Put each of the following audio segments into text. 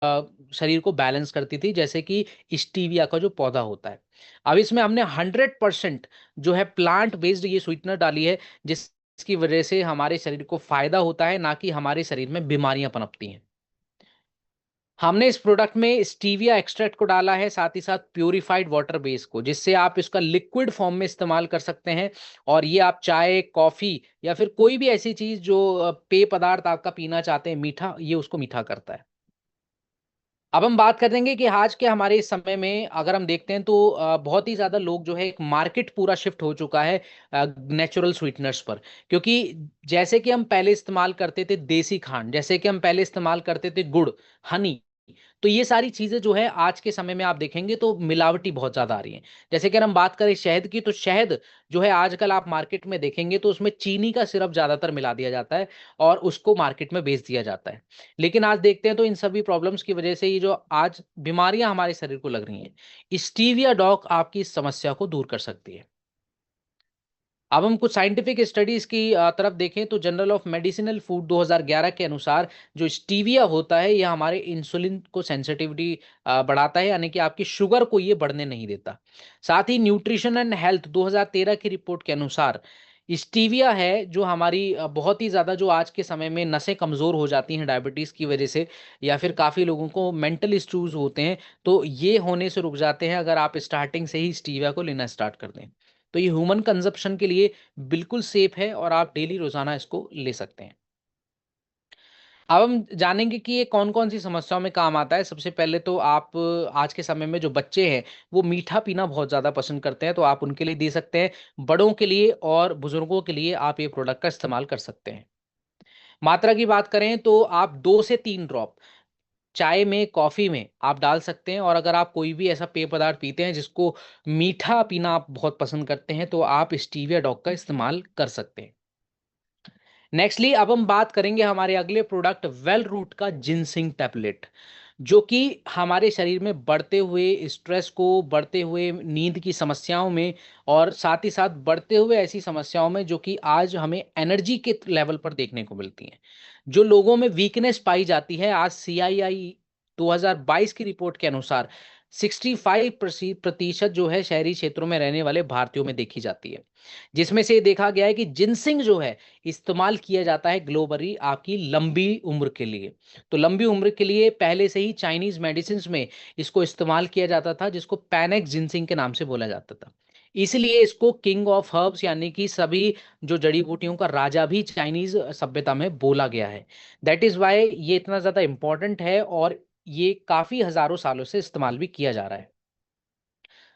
शरीर को बैलेंस करती थी, जैसे कि स्टीविया का जो पौधा होता है। अब इसमें हमने 100% जो है प्लांट बेस्ड ये स्वीटनर डाली है, जिसकी वजह से हमारे शरीर को फायदा होता है, ना कि हमारे शरीर में बीमारियां पनपती हैं। हमने इस प्रोडक्ट में स्टीविया एक्सट्रैक्ट को डाला है, साथ ही साथ प्यूरिफाइड वाटर बेस को, जिससे आप इसका लिक्विड फॉर्म में इस्तेमाल कर सकते हैं। और ये आप चाय, कॉफी या फिर कोई भी ऐसी चीज जो पेय पदार्थ आपका पीना चाहते हैं मीठा, ये उसको मीठा करता है। अब हम बात कर देंगे कि आज के हमारे इस समय में अगर हम देखते हैं तो बहुत ही ज़्यादा लोग जो है, एक मार्केट पूरा शिफ्ट हो चुका है नेचुरल स्वीटनर्स पर। क्योंकि जैसे कि हम पहले इस्तेमाल करते थे देसी खांड, जैसे कि हम पहले इस्तेमाल करते थे गुड़, हनी, तो ये सारी चीजें जो है आज के समय में आप देखेंगे तो मिलावटी बहुत ज्यादा आ रही हैं। जैसे कि अगर हम बात करें शहद की, तो शहद जो है आजकल आप मार्केट में देखेंगे तो उसमें चीनी का सिरप ज्यादातर मिला दिया जाता है और उसको मार्केट में बेच दिया जाता है। लेकिन आज देखते हैं तो इन सभी प्रॉब्लम्स की वजह से ये जो आज बीमारियां हमारे शरीर को लग रही हैं, स्टीविया डॉग आपकी इस समस्या को दूर कर सकती है। अब हम कुछ साइंटिफिक स्टडीज की तरफ देखें तो जर्नल ऑफ मेडिसिनल फूड 2011 के अनुसार जो स्टीविया होता है, यह हमारे इंसुलिन को सेंसिटिविटी बढ़ाता है, यानी कि आपकी शुगर को ये बढ़ने नहीं देता। साथ ही न्यूट्रिशन एंड हेल्थ 2013 की रिपोर्ट के अनुसार स्टीविया है जो हमारी बहुत ही ज़्यादा, जो आज के समय में नसें कमज़ोर हो जाती हैं डायबिटीज़ की वजह से, या फिर काफ़ी लोगों को मेंटल इश्यूज होते हैं, तो ये होने से रुक जाते हैं अगर आप स्टार्टिंग से ही स्टीविया को लेना स्टार्ट कर दें। तो ये ह्यूमन कंजप्शन के लिए बिल्कुल सेफ है और आप डेली रोजाना इसको ले सकते हैं। अब हम जानेंगे कि ये कौन-कौन सी समस्याओं में काम आता है। सबसे पहले तो आप आज के समय में जो बच्चे हैं, वो मीठा पीना बहुत ज़्यादा पसंद करते हैं, तो आप उनके लिए दे सकते हैं। बड़ों के लिए और बुजुर्गों के लिए आप ये प्रोडक्ट का इस्तेमाल कर सकते हैं। मात्रा की बात करें तो आप 2 से 3 ड्रॉप चाय में, कॉफ़ी में आप डाल सकते हैं। और अगर आप कोई भी ऐसा पेय पदार्थ पीते हैं जिसको मीठा पीना आप बहुत पसंद करते हैं, तो आप स्टीविया डॉग का इस्तेमाल कर सकते हैं। नेक्स्टली अब हम बात करेंगे हमारे अगले प्रोडक्ट वेल रूट का जिनसिंग टैबलेट, जो कि हमारे शरीर में बढ़ते हुए स्ट्रेस को, बढ़ते हुए नींद की समस्याओं में, और साथ ही साथ बढ़ते हुए ऐसी समस्याओं में जो कि आज हमें एनर्जी के लेवल पर देखने को मिलती हैं, जो लोगों में वीकनेस पाई जाती है। आज सीआईआई 2022 की रिपोर्ट के अनुसार 65% जो है शहरी क्षेत्रों में रहने वाले भारतीयों में देखी जाती है, जिसमें से देखा गया है कि जिनसिंग जो है इस्तेमाल किया जाता है ग्लोबली आपकी लंबी उम्र के लिए। तो लंबी उम्र के लिए पहले से ही चाइनीज मेडिसिन में इसको इस्तेमाल किया जाता था, जिसको पैनेक्स जिनसिंग के नाम से बोला जाता था। इसलिए इसको किंग ऑफ हर्ब्स, यानी कि सभी जो जड़ी बूटियों का राजा भी चाइनीज सभ्यता में बोला गया है। दैट इज वाई ये इतना ज्यादा इंपॉर्टेंट है और ये काफी हजारों सालों से इस्तेमाल भी किया जा रहा है।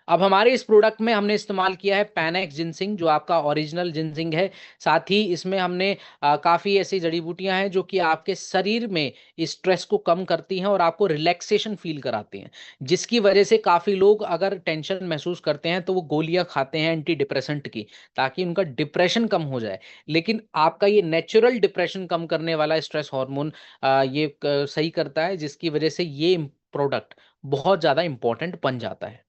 अब हमारे इस प्रोडक्ट में हमने इस्तेमाल किया है पैनेक्स जिनसिंग, जो आपका ओरिजिनल जिनसिंग है। साथ ही इसमें हमने काफ़ी ऐसी जड़ी बूटियां हैं जो कि आपके शरीर में स्ट्रेस को कम करती हैं और आपको रिलैक्सेशन फील कराती हैं, जिसकी वजह से काफ़ी लोग अगर टेंशन महसूस करते हैं तो वो गोलियां खाते हैं एंटी डिप्रेसेंट की, ताकि उनका डिप्रेशन कम हो जाए। लेकिन आपका ये नेचुरल डिप्रेशन कम करने वाला स्ट्रेस हार्मोन सही करता है, जिसकी वजह से ये प्रोडक्ट बहुत ज़्यादा इंपॉर्टेंट बन जाता है।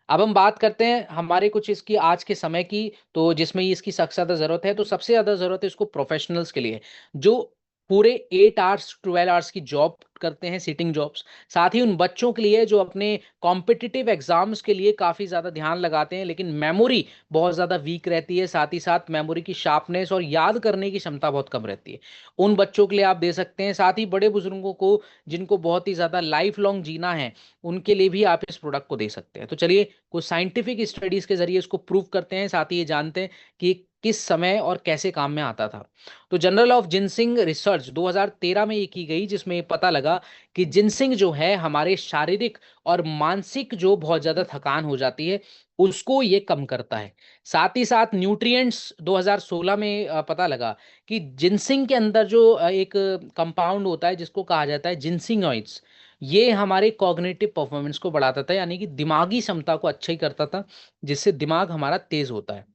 अब हम बात करते हैं हमारे कुछ इसकी आज के समय की, तो जिसमें ये इसकी सबसे ज़्यादा ज़रूरत है, तो सबसे ज़्यादा ज़रूरत है इसको प्रोफेशनल्स के लिए, जो पूरे 8 आवर्स 12 आवर्स की जॉब करते हैं, सिटिंग जॉब्स। साथ ही उन बच्चों के लिए जो अपने कॉम्पिटिटिव एग्जाम्स के लिए काफ़ी ज़्यादा ध्यान लगाते हैं, लेकिन मेमोरी बहुत ज़्यादा वीक रहती है, साथ ही साथ मेमोरी की शार्पनेस और याद करने की क्षमता बहुत कम रहती है। उन बच्चों के लिए आप दे सकते हैं। साथ ही बड़े बुजुर्गों को जिनको बहुत ही ज़्यादा लाइफ लॉन्ग जीना है, उनके लिए भी आप इस प्रोडक्ट को दे सकते हैं। तो चलिए कुछ साइंटिफिक स्टडीज के जरिए इसको प्रूव करते हैं, साथ ही ये जानते हैं कि किस समय और कैसे काम में आता था। तो जर्नल ऑफ जिनसिंग रिसर्च 2013 में ये की गई, जिसमें ये पता लगा कि जिनसिंग जो है हमारे शारीरिक और मानसिक जो बहुत ज्यादा थकान हो जाती है, उसको ये कम करता है। साथ ही साथ न्यूट्रिएंट्स 2016 में पता लगा कि जिनसिंग के अंदर जो एक कंपाउंड होता है जिसको कहा जाता है जिनसिंगोइड्स, ये हमारे कॉग्निटिव परफॉर्मेंस को बढ़ाता था, यानी कि दिमागी क्षमता को अच्छा ही करता था, जिससे दिमाग हमारा तेज होता है।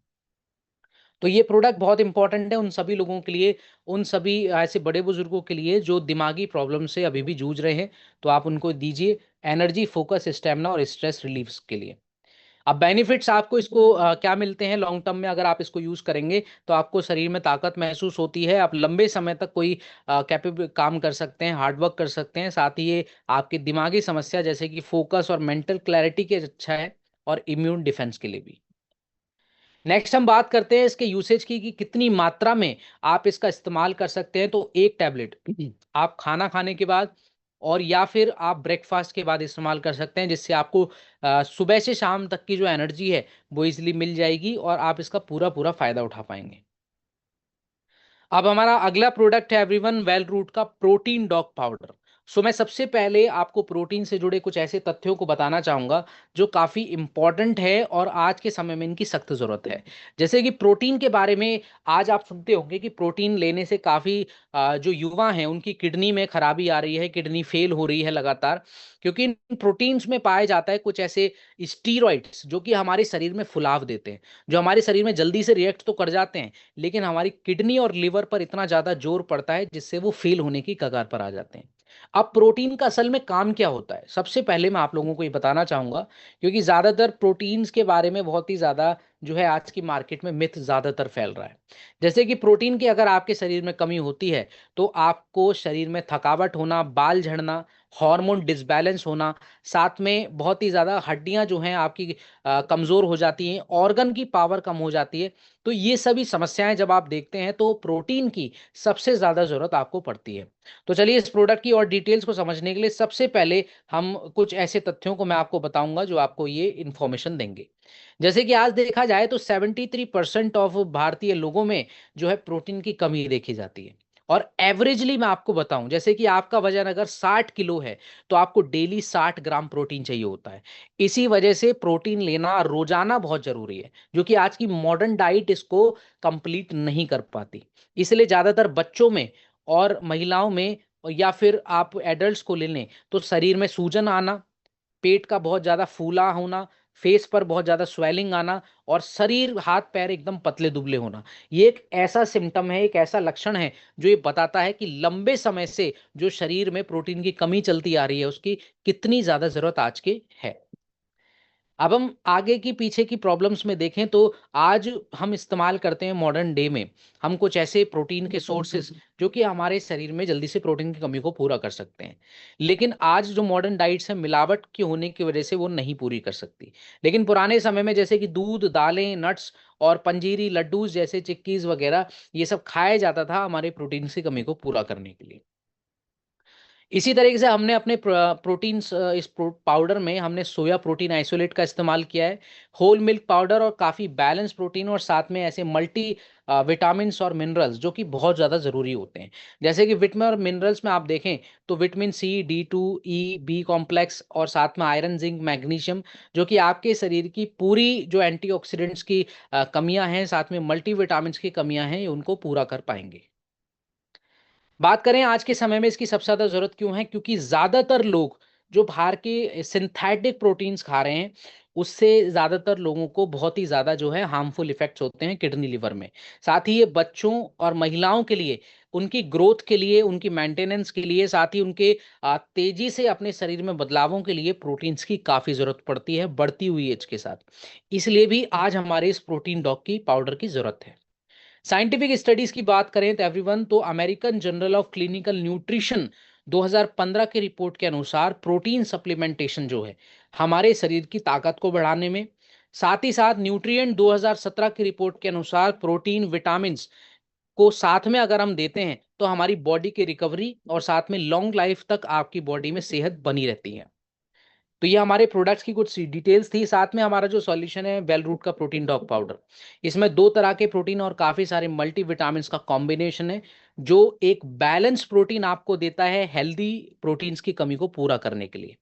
तो ये प्रोडक्ट बहुत इंपॉर्टेंट है उन सभी लोगों के लिए, उन सभी ऐसे बड़े बुजुर्गों के लिए जो दिमागी प्रॉब्लम से अभी भी जूझ रहे हैं, तो आप उनको दीजिए एनर्जी, फोकस, स्टेमिना और स्ट्रेस रिलीफ के लिए। अब बेनिफिट्स आपको इसको क्या मिलते हैं लॉन्ग टर्म में, अगर आप इसको यूज करेंगे तो आपको शरीर में ताकत महसूस होती है, आप लंबे समय तक कोई कैपेबल काम कर सकते हैं, हार्ड वर्क कर सकते हैं, साथ ही ये आपकी दिमागी समस्या जैसे कि फोकस और मेंटल क्लैरिटी के अच्छा है, और इम्यून डिफेंस के लिए भी। नेक्स्ट हम बात करते हैं इसके यूसेज की कि कितनी मात्रा में आप इसका इस्तेमाल कर सकते हैं। तो एक टैबलेट आप खाना खाने के बाद और या फिर आप ब्रेकफास्ट के बाद इस्तेमाल कर सकते हैं, जिससे आपको सुबह से शाम तक की जो एनर्जी है वो इजीली मिल जाएगी और आप इसका पूरा पूरा फायदा उठा पाएंगे। अब हमारा अगला प्रोडक्ट है एवरीवन, वेल रूट का प्रोटीन डॉग पाउडर। सो मैं सबसे पहले आपको प्रोटीन से जुड़े कुछ ऐसे तथ्यों को बताना चाहूंगा जो काफी इंपॉर्टेंट है और आज के समय में इनकी सख्त जरूरत है। जैसे कि प्रोटीन के बारे में आज आप सुनते होंगे कि प्रोटीन लेने से काफी जो युवा हैं उनकी किडनी में खराबी आ रही है, किडनी फेल हो रही है लगातार, क्योंकि इन प्रोटीन्स में पाया जाता है कुछ ऐसे स्टीरॉइड्स जो कि हमारे शरीर में फुलाव देते हैं, जो हमारे शरीर में जल्दी से रिएक्ट तो कर जाते हैं, लेकिन हमारी किडनी और लिवर पर इतना ज्यादा जोर पड़ता है जिससे वो फेल होने की कगार पर आ जाते हैं। अब प्रोटीन का असल में काम क्या होता है, सबसे पहले मैं आप लोगों को ये बताना चाहूंगा, क्योंकि ज्यादातर प्रोटीन्स के बारे में बहुत ही ज्यादा जो है आज की मार्केट में मिथ ज्यादातर फैल रहा है। जैसे कि प्रोटीन की अगर आपके शरीर में कमी होती है तो आपको शरीर में थकावट होना, बाल झड़ना, हार्मोन डिसबैलेंस होना, साथ में बहुत ही ज्यादा हड्डियां जो हैं आपकी कमजोर हो जाती हैं, ऑर्गन की पावर कम हो जाती है। तो ये सभी समस्याएं जब आप देखते हैं तो प्रोटीन की सबसे ज्यादा जरूरत आपको पड़ती है। तो चलिए इस प्रोडक्ट की और डिटेल्स को समझने के लिए सबसे पहले हम कुछ ऐसे तथ्यों को मैं आपको बताऊंगा जो आपको ये इंफॉर्मेशन देंगे। जैसे कि आज देखा जाए तो 73% ऑफ भारतीय लोगों में जो है प्रोटीन की कमी देखी जाती है। और एवरेजली मैं आपको बताऊं, जैसे कि आपका वजन अगर 60 किलो है तो आपको डेली 60 ग्राम प्रोटीन चाहिए होता है। इसी वजह से प्रोटीन लेना रोजाना बहुत जरूरी है, जो कि आज की मॉडर्न डाइट इसको कंप्लीट नहीं कर पाती। इसलिए ज्यादातर बच्चों में और महिलाओं में, या फिर आप एडल्ट्स को ले लें तो शरीर में सूजन आना, पेट का बहुत ज्यादा फूला होना, फेस पर बहुत ज्यादा स्वेलिंग आना, और शरीर हाथ पैर एकदम पतले दुबले होना, ये एक ऐसा सिम्टम है, एक ऐसा लक्षण है जो ये बताता है कि लंबे समय से जो शरीर में प्रोटीन की कमी चलती आ रही है उसकी कितनी ज्यादा जरूरत आज के है। अब हम आगे की पीछे की प्रॉब्लम्स में देखें तो आज हम इस्तेमाल करते हैं मॉडर्न डे में हम कुछ ऐसे प्रोटीन के सोर्सेज जो कि हमारे शरीर में जल्दी से प्रोटीन की कमी को पूरा कर सकते हैं, लेकिन आज जो मॉडर्न डाइट्स है मिलावट की होने की वजह से वो नहीं पूरी कर सकती। लेकिन पुराने समय में जैसे कि दूध, दालें, नट्स और पंजीरी, लड्डू जैसे चिक्कीज वगैरह ये सब खाया जाता था हमारे प्रोटीन की कमी को पूरा करने के लिए। इसी तरीके से हमने अपने प्रोटीन इस पाउडर में हमने सोया प्रोटीन आइसोलेट का इस्तेमाल किया है, होल मिल्क पाउडर और काफ़ी बैलेंस प्रोटीन, और साथ में ऐसे मल्टी विटामिन्स और मिनरल्स जो कि बहुत ज़्यादा ज़रूरी होते हैं। जैसे कि विटामिन और मिनरल्स में आप देखें तो vitamin C, D2, E, B complex और साथ में आयरन, जिंक, मैग्नीशियम, जो कि आपके शरीर की पूरी जो एंटीऑक्सीडेंट्स की कमियां हैं, साथ में मल्टी विटामिन्स की कमियां हैं, ये उनको पूरा कर पाएंगे। बात करें आज के समय में इसकी सबसे ज़्यादा ज़रूरत क्यों है, क्योंकि ज़्यादातर लोग जो बाहर के सिंथेटिक प्रोटीन्स खा रहे हैं, उससे ज़्यादातर लोगों को बहुत ही ज़्यादा जो है हार्मफुल इफ़ेक्ट्स होते हैं किडनी, लिवर में। साथ ही ये बच्चों और महिलाओं के लिए, उनकी ग्रोथ के लिए, उनकी मेंटेनेंस के लिए, साथ ही उनके तेज़ी से अपने शरीर में बदलावों के लिए प्रोटीन्स की काफ़ी ज़रूरत पड़ती है बढ़ती हुई एज के साथ। इसलिए भी आज हमारे इस प्रोटीन डॉग की पाउडर की ज़रूरत है। साइंटिफिक स्टडीज की बात करें तो एवरीवन, तो American journal of clinical nutrition 2015 के रिपोर्ट के अनुसार प्रोटीन सप्लीमेंटेशन जो है हमारे शरीर की ताकत को बढ़ाने में, साथ ही साथ न्यूट्रिएंट 2017 की रिपोर्ट के अनुसार प्रोटीन विटामिन को साथ में अगर हम देते हैं तो हमारी बॉडी की रिकवरी और साथ में लॉन्ग लाइफ तक आपकी बॉडी में सेहत बनी रहती है। तो ये हमारे प्रोडक्ट्स की कुछ डिटेल्स थी। साथ में हमारा जो सॉल्यूशन है वेल रूट का प्रोटीन डॉग पाउडर, इसमें दो तरह के प्रोटीन और काफी सारे मल्टी विटामिन का कॉम्बिनेशन है, जो एक बैलेंस प्रोटीन आपको देता है हेल्दी प्रोटीन्स की कमी को पूरा करने के लिए।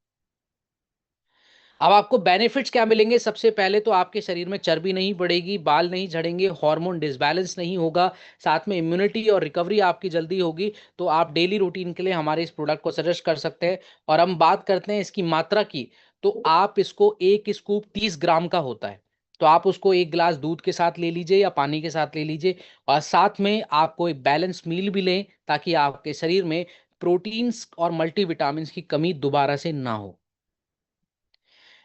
अब आपको बेनिफिट्स क्या मिलेंगे, सबसे पहले तो आपके शरीर में चर्बी नहीं बढ़ेगी, बाल नहीं झड़ेंगे, हार्मोन डिसबैलेंस नहीं होगा, साथ में इम्यूनिटी और रिकवरी आपकी जल्दी होगी। तो आप डेली रूटीन के लिए हमारे इस प्रोडक्ट को सजेस्ट कर सकते हैं। और हम बात करते हैं इसकी मात्रा की, तो आप इसको एक स्कूप 30 ग्राम का होता है, तो आप उसको एक गिलास दूध के साथ ले लीजिए या पानी के साथ ले लीजिए, और साथ में आपको एक बैलेंस मील भी लें ताकि आपके शरीर में प्रोटीन्स और मल्टीविटामिन की कमी दोबारा से ना हो।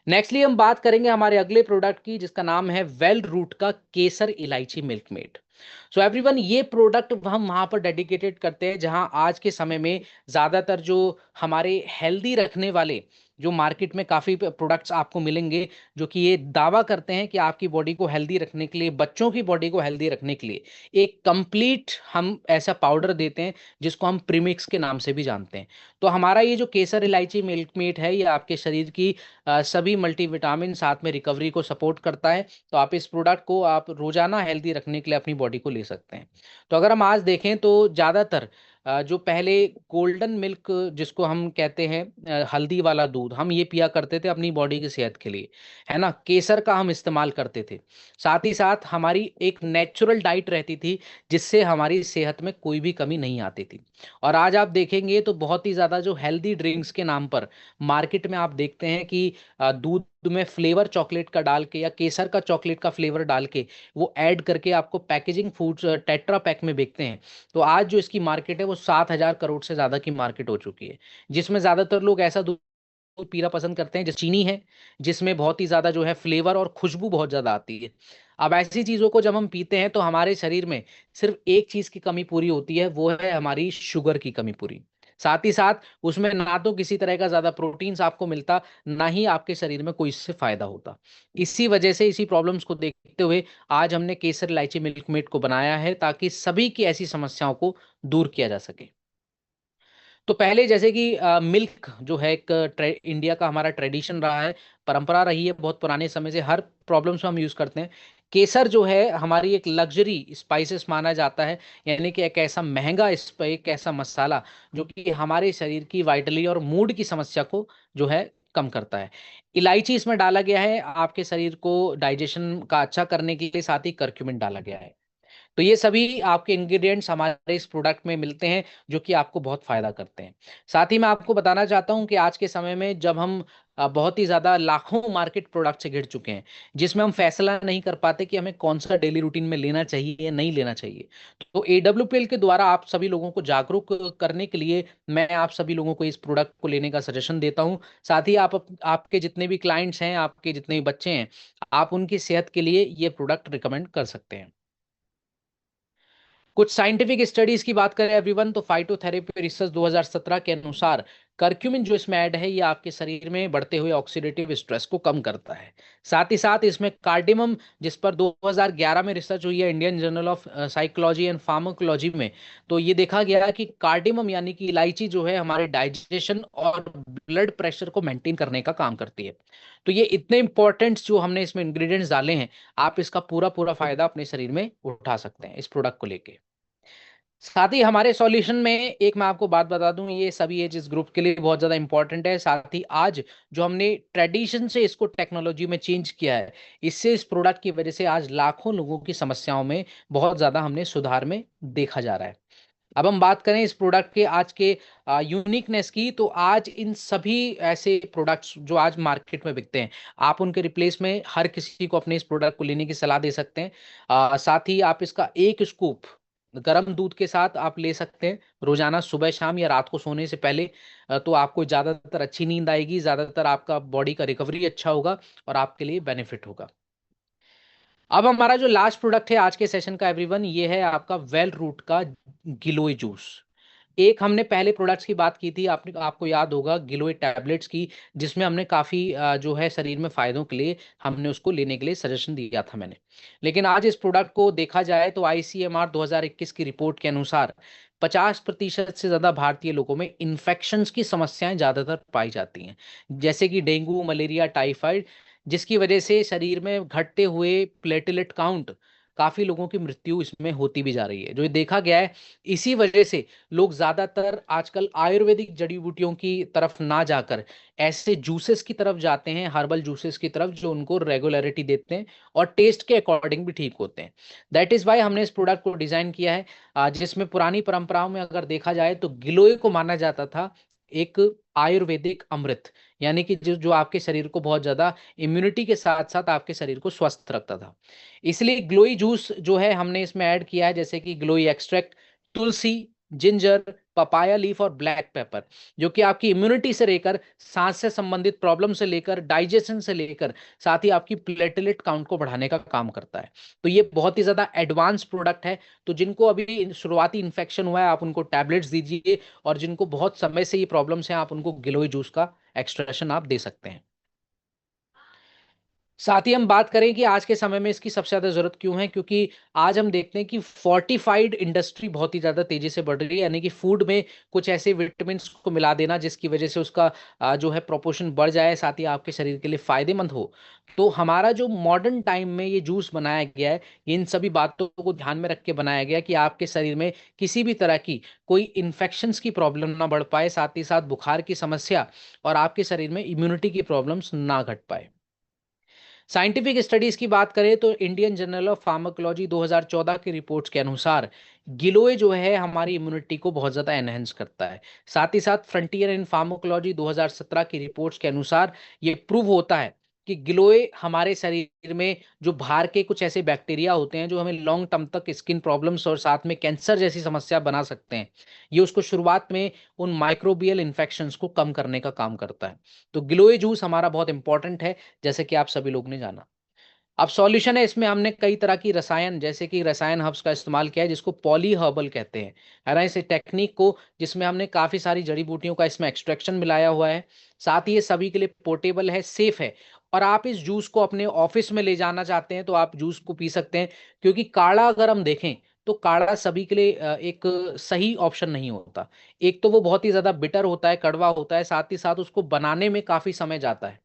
नेक्स्टली हम बात करेंगे हमारे अगले प्रोडक्ट की, जिसका नाम है वेल रूट का केसर इलायची मिल्क मेड। सो एवरीवन, ये प्रोडक्ट हम वहां पर डेडिकेटेड करते हैं जहां आज के समय में ज्यादातर जो हमारे हेल्दी रखने वाले जो मार्केट में काफी प्रोडक्ट्स आपको मिलेंगे, जो कि ये दावा करते हैं कि आपकी बॉडी को हेल्दी रखने के लिए, बच्चों की बॉडी को हेल्दी रखने के लिए एक कंप्लीट हम ऐसा पाउडर देते हैं जिसको हम प्रीमिक्स के नाम से भी जानते हैं। तो हमारा ये जो केसर इलायची मिल्क मेड है, ये आपके शरीर की सभी मल्टीविटामिन साथ में रिकवरी को सपोर्ट करता है। तो आप इस प्रोडक्ट को आप रोजाना हेल्दी रखने के लिए अपनी बॉडी को ले सकते हैं। तो अगर हम आज देखें तो ज़्यादातर जो पहले गोल्डन मिल्क जिसको हम कहते हैं, हल्दी वाला दूध, हम ये पिया करते थे अपनी बॉडी की सेहत के लिए, है ना। केसर का हम इस्तेमाल करते थे। साथ ही साथ हमारी एक नेचुरल डाइट रहती थी जिससे हमारी सेहत में कोई भी कमी नहीं आती थी। और आज आप देखेंगे तो बहुत ही ज़्यादा जो हेल्दी ड्रिंक्स के नाम पर मार्केट में आप देखते हैं कि दूध में फ्लेवर चॉकलेट का डाल के या केसर का चॉकलेट का फ्लेवर डाल के वो ऐड करके आपको पैकेजिंग फूड्स टेट्रा पैक में बेचते हैं। तो आज जो इसकी मार्केट है वो 7,000 करोड़ से ज़्यादा की मार्केट हो चुकी है, जिसमें ज़्यादातर लोग ऐसा दूध पीना पसंद करते हैं जिस चीनी है, जिसमें बहुत ही ज़्यादा जो है फ्लेवर और खुशबू बहुत ज़्यादा आती है। अब ऐसी चीज़ों को जब हम पीते हैं तो हमारे शरीर में सिर्फ एक चीज़ की कमी पूरी होती है, वो है हमारी शुगर की कमी पूरी। साथ ही साथ उसमें ना तो किसी तरह का ज़्यादा प्रोटीन्स आपको मिलता, ना ही आपके शरीर में कोई इससे फ़ायदा होता। इसी वजह से, इसी प्रॉब्लम्स को देखते हुए आज हमने केसर इलायची मिल्क मेड को बनाया है ताकि सभी की ऐसी समस्याओं को दूर किया जा सके। तो पहले जैसे कि मिल्क जो है एक इंडिया का हमारा ट्रेडिशन रहा है, परंपरा रही है बहुत पुराने समय से, हर प्रॉब्लम्स में हम यूज़ करते हैं। केसर जो है हमारी एक लग्जरी स्पाइसेस माना जाता है, यानी कि एक ऐसा महंगा एक ऐसा मसाला जो कि हमारे शरीर की वाइटली और मूड की समस्या को जो है कम करता है। इलायची इसमें डाला गया है आपके शरीर को डाइजेशन का अच्छा करने के लिए, साथ ही करक्यूमिन डाला गया है। तो ये सभी आपके इंग्रेडिएंट्स हमारे इस प्रोडक्ट में मिलते हैं जो कि आपको बहुत फ़ायदा करते हैं। साथ ही मैं आपको बताना चाहता हूँ कि आज के समय में जब हम बहुत ही ज़्यादा लाखों मार्केट प्रोडक्ट से घिर चुके हैं, जिसमें हम फैसला नहीं कर पाते कि हमें कौन-सा डेली रूटीन में लेना चाहिए या नहीं लेना चाहिए। तो एडब्ल्यूपीएल के द्वारा आप सभी लोगों को जागरूक करने के लिए मैं आप सभी लोगों को इस प्रोडक्ट को लेने का सजेशन देता हूँ। साथ ही आपके जितने भी क्लाइंट्स हैं, आपके जितने भी बच्चे हैं, आप उनकी सेहत के लिए ये प्रोडक्ट रिकमेंड कर सकते हैं। कुछ साइंटिफिक स्टडीज की बात करें एवरीवन, तो फाइटोथेरेपी रिसर्च 2017 के अनुसार करक्यूमिन जो इसमें ऐड है, ये आपके शरीर में बढ़ते हुए ऑक्सीडेटिव स्ट्रेस को कम करता है। साथ ही साथ इसमें कार्डिमम, जिस पर 2011 में रिसर्च हुई है Indian journal of psychology and pharmacology में, तो ये देखा गया है कि कार्डिमम यानी कि इलायची जो है हमारे डाइजेशन और ब्लड प्रेशर को मेंटेन करने का काम करती है। तो ये इतने इंपॉर्टेंट जो हमने इसमें इंग्रेडिएंट्स डाले हैं, आप इसका पूरा पूरा फायदा अपने शरीर में उठा सकते हैं इस प्रोडक्ट को लेके। साथ ही हमारे सॉल्यूशन में एक मैं आपको बात बता दूं, ये सभी एज इस ग्रुप के लिए बहुत ज़्यादा इंपॉर्टेंट है। साथ ही आज जो हमने ट्रेडिशन से इसको टेक्नोलॉजी में चेंज किया है, इससे इस प्रोडक्ट की वजह से आज लाखों लोगों की समस्याओं में बहुत ज़्यादा हमने सुधार में देखा जा रहा है। अब हम बात करें इस प्रोडक्ट के आज के यूनिकनेस की, तो आज इन सभी ऐसे प्रोडक्ट्स जो आज मार्केट में बिकते हैं, आप उनके रिप्लेस में हर किसी को अपने इस प्रोडक्ट को लेने की सलाह दे सकते हैं। साथ ही आप इसका एक स्कूप गर्म दूध के साथ आप ले सकते हैं रोजाना, सुबह शाम या रात को सोने से पहले। तो आपको ज़्यादातर अच्छी नींद आएगी, ज़्यादातर आपका बॉडी का रिकवरी अच्छा होगा और आपके लिए बेनिफिट होगा। अब हमारा जो लास्ट प्रोडक्ट है आज के सेशन का एवरीवन, ये है आपका वेल रूट का गिलोय जूस। एक हमने पहले प्रोडक्ट्स की बात की थी, आपने आपको याद होगा गिलोय टैबलेट्स की, जिसमें हमने काफ़ी जो है शरीर में फ़ायदों के लिए हमने उसको लेने के लिए सजेशन दिया था मैंने। लेकिन आज इस प्रोडक्ट को देखा जाए तो आईसीएमआर 2021 की रिपोर्ट के अनुसार 50% से ज़्यादा भारतीय लोगों में इन्फेक्शंस की समस्याएं ज़्यादातर पाई जाती हैं, जैसे कि डेंगू, मलेरिया, टाइफाइड, जिसकी वजह से शरीर में घटते हुए प्लेटलेट काउंट, काफ़ी लोगों की मृत्यु इसमें होती भी जा रही है, जो ये देखा गया है। इसी वजह से लोग ज़्यादातर आजकल आयुर्वेदिक जड़ी बूटियों की तरफ ना जाकर ऐसे जूसेस की तरफ जाते हैं, हर्बल जूसेस की तरफ, जो उनको रेगुलरिटी देते हैं और टेस्ट के अकॉर्डिंग भी ठीक होते हैं। दैट इज़ वाई हमने इस प्रोडक्ट को डिज़ाइन किया है, जिसमें पुरानी परंपराओं में अगर देखा जाए तो गिलोय को माना जाता था एक आयुर्वेदिक अमृत, यानी कि जो जो आपके शरीर को बहुत ज़्यादा इम्यूनिटी के साथ साथ आपके शरीर को स्वस्थ रखता था। इसलिए ग्लोई जूस जो है हमने इसमें ऐड किया है, जैसे कि ग्लोई एक्सट्रैक्ट, तुलसी, जिंजर, पपाया लीफ और ब्लैक पेपर, जो कि आपकी इम्यूनिटी से लेकर सांस से संबंधित प्रॉब्लम से लेकर डाइजेशन से लेकर साथ ही आपकी प्लेटलेट काउंट को बढ़ाने का काम करता है। तो ये बहुत ही ज्यादा एडवांस प्रोडक्ट है। तो जिनको अभी शुरुआती इन्फेक्शन हुआ है आप उनको टैबलेट्स दीजिए, और जिनको बहुत समय से ये प्रॉब्लम्स हैं आप उनको गिलोय जूस का एक्सट्रैक्शन आप दे सकते हैं। साथ ही हम बात करें कि आज के समय में इसकी सबसे ज़्यादा ज़रूरत क्यों है, क्योंकि आज हम देखते हैं कि फोर्टिफाइड इंडस्ट्री बहुत ही ज़्यादा तेज़ी से बढ़ रही है, यानी कि फूड में कुछ ऐसे विटामिन्स को मिला देना जिसकी वजह से उसका जो है प्रोपोर्शन बढ़ जाए, साथ ही आपके शरीर के लिए फ़ायदेमंद हो। तो हमारा जो मॉडर्न टाइम में ये जूस बनाया गया है, इन सभी बातों को ध्यान में रख के बनाया गया कि आपके शरीर में किसी भी तरह की कोई इन्फेक्शंस की प्रॉब्लम ना बढ़ पाए, साथ ही साथ बुखार की समस्या और आपके शरीर में इम्यूनिटी की प्रॉब्लम्स ना घट पाए। साइंटिफिक स्टडीज की बात करें तो इंडियन जर्नल ऑफ फार्माकोलॉजी 2014 की रिपोर्ट्स के अनुसार गिलोय जो है हमारी इम्यूनिटी को बहुत ज़्यादा एनहेंस करता है। साथ ही साथ फ्रंटियर इन फार्माकोलॉजी 2017 की रिपोर्ट्स के अनुसार ये प्रूव होता है कि गिलोय हमारे शरीर में जो बाहर के कुछ ऐसे बैक्टीरिया होते हैं जो हमें लॉन्ग टर्म तक स्किन प्रॉब्लम्स और साथ में कैंसर जैसी समस्या बना सकते हैं, ये उसको शुरुआत में उन माइक्रोबियल इन्फेक्शंस को कम करने का काम करता है। तो गिलोय जूस हमारा बहुत इंपॉर्टेंट है, जैसे कि आप सभी लोग ने जाना। अब सॉल्यूशन है, इसमें हमने कई तरह की रसायन जैसे कि रसायन हर्ब्स का इस्तेमाल किया है जिसको पॉली हर्बल कहते हैं, है ना, इस टेक्निक को जिसमें हमने काफी सारी जड़ी बूटियों का इसमें एक्सट्रैक्शन मिलाया हुआ है। साथ ही ये सभी के लिए पोर्टेबल है, सेफ है, और आप इस जूस को अपने ऑफिस में ले जाना चाहते हैं तो आप जूस को पी सकते हैं। क्योंकि काढ़ा अगर हम देखें तो काढ़ा सभी के लिए एक सही ऑप्शन नहीं होता। एक तो वो बहुत ही ज्यादा बिटर होता है, कड़वा होता है, साथ ही साथ उसको बनाने में काफी समय जाता है।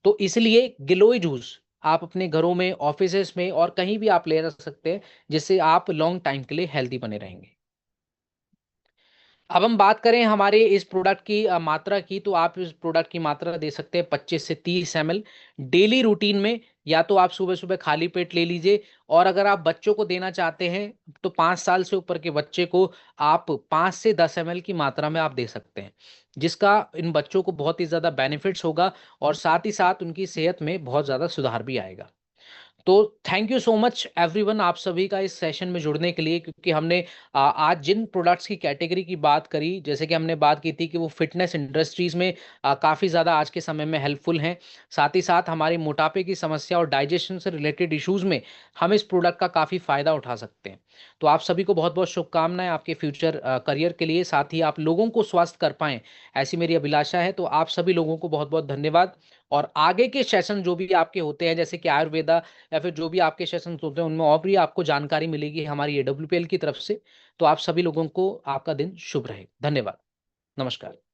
तो इसलिए गिलोय जूस आप अपने घरों में, ऑफिसेस में और कहीं भी आप ले जा सकते हैं, जिससे आप लॉन्ग टाइम के लिए हेल्दी बने रहेंगे। अब हम बात करें हमारे इस प्रोडक्ट की मात्रा की, तो आप इस प्रोडक्ट की मात्रा दे सकते हैं 25 से 30 ml डेली रूटीन में, या तो आप सुबह सुबह खाली पेट ले लीजिए। और अगर आप बच्चों को देना चाहते हैं तो 5 साल से ऊपर के बच्चे को आप 5 से 10 ml की मात्रा में आप दे सकते हैं, जिसका इन बच्चों को बहुत ही ज़्यादा बेनिफिट्स होगा और साथ ही साथ उनकी सेहत में बहुत ज़्यादा सुधार भी आएगा। तो thank you so much everyone, आप सभी का इस सेशन में जुड़ने के लिए, क्योंकि हमने आज जिन प्रोडक्ट्स की कैटेगरी की बात करी, जैसे कि हमने बात की थी कि वो फिटनेस इंडस्ट्रीज में काफ़ी ज़्यादा आज के समय में हेल्पफुल हैं। साथ ही साथ हमारी मोटापे की समस्या और डाइजेशन से रिलेटेड इश्यूज में हम इस प्रोडक्ट का काफ़ी फ़ायदा उठा सकते हैं। तो आप सभी को बहुत बहुत शुभकामनाएं आपके फ्यूचर करियर के लिए, साथ ही आप लोगों को स्वस्थ कर पाएं, ऐसी मेरी अभिलाषा है। तो आप सभी लोगों को बहुत बहुत धन्यवाद। और आगे के सेशन जो भी आपके होते हैं, जैसे कि आयुर्वेदा या फिर जो भी आपके सेशंस होते हैं, उनमें और भी आपको जानकारी मिलेगी हमारी एडब्ल्यूपीएल की तरफ से। तो आप सभी लोगों को आपका दिन शुभ रहे। धन्यवाद। नमस्कार।